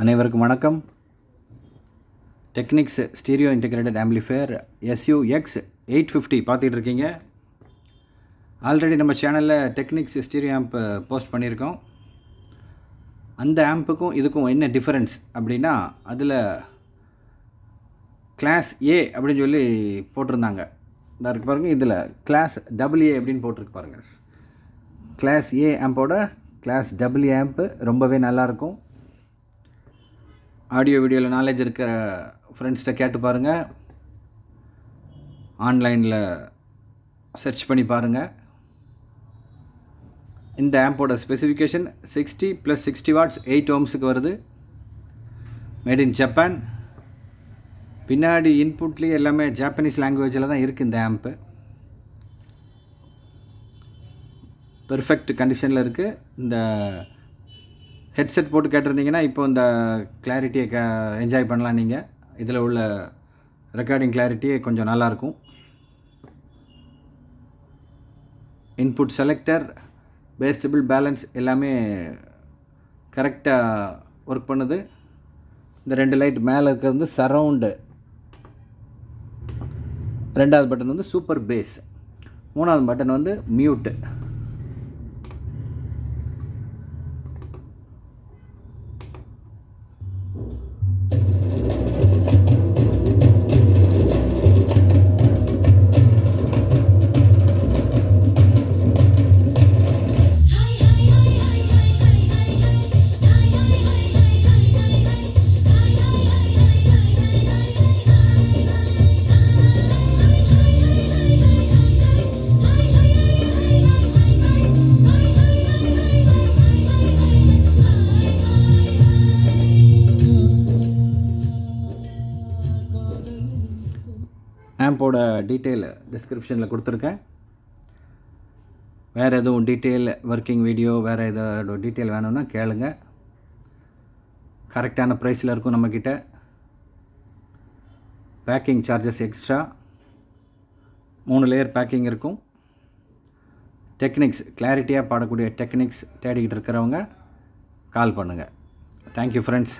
அனைவருக்கும் வணக்கம். Techniques stereo integrated amplifier SUX 850 பார்த்துட்டு இருக்கீங்க. ஆல்ரெடி நம்ம சேனலில் டெக்னிக்ஸ் ஸ்டீரியோ ஆம்ப் போஸ்ட் பண்ணியிருக்கோம். அந்த ஆம்புக்கும் இதுக்கும் என்ன டிஃபரன்ஸ் அப்படின்னா, அதில் கிளாஸ் A அப்படின்னு சொல்லி போட்டிருந்தாங்க. இதாக இருக்கு பாருங்கள். இதில் கிளாஸ் AA அப்படின்னு போட்டிருக்கு பாருங்கள். கிளாஸ் A ஆம்போட கிளாஸ் AA ஆம்ப்பு ரொம்பவே நல்லாயிருக்கும். ஆடியோ வீடியோவில் நாலேஜ் இருக்கிற ஃப்ரெண்ட்ஸ்கிட்ட கேட்டு பாருங்கள். ஆன்லைனில் சர்ச் பண்ணி பாருங்கள். இந்த ஆம்போட ஸ்பெசிஃபிகேஷன் 60 + 60 வாட்ஸ் 8 ohmsக்கு வருது. Made in Japan. பின்னாடி இன்புட்லேயே எல்லாமே ஜாப்பனீஸ் லாங்குவேஜில் தான் இருக்குது. இந்த ஆம்ப்பு பெர்ஃபெக்ட் கண்டிஷனில் இருக்குது. இந்த ஹெட்செட் போட்டு கேட்டிருந்தீங்கன்னா இப்போ இந்த கிளாரிட்டியை என்ஜாய் பண்ணலாம். நீங்கள் இதில் உள்ள ரெக்கார்டிங் கிளாரிட்டியே கொஞ்சம் நல்லாயிருக்கும். இன்புட் செலக்டர், பேஸ்டபிள் பேலன்ஸ் எல்லாமே கரெக்டாக ஒர்க் பண்ணுது. இந்த 2 லைட் மேலே இருக்கிறது வந்து சரவுண்டு, 2வது பட்டன் வந்து சூப்பர் பேஸ், 3வது பட்டன் வந்து மியூட்டு. ஆம்போட டீட்டெயில் டிஸ்கிரிப்ஷனில் கொடுத்துருக்கேன். வேறு எதுவும் டீட்டெயில் ஒர்க்கிங் வீடியோ வேறு ஏதோ டீட்டெயில் வேணும்னா கேளுங்க. கரெக்டான ப்ரைஸில் இருக்கும் நம்மக்கிட்ட. Packing charges extra, 3 layer packing இருக்கும். டெக்னிக்ஸ் கிளாரிட்டியாக பாடக்கூடிய டெக்னிக்ஸ் தேடிக்கிட்டு இருக்கிறவங்க கால் பண்ணுங்கள். Thank you friends.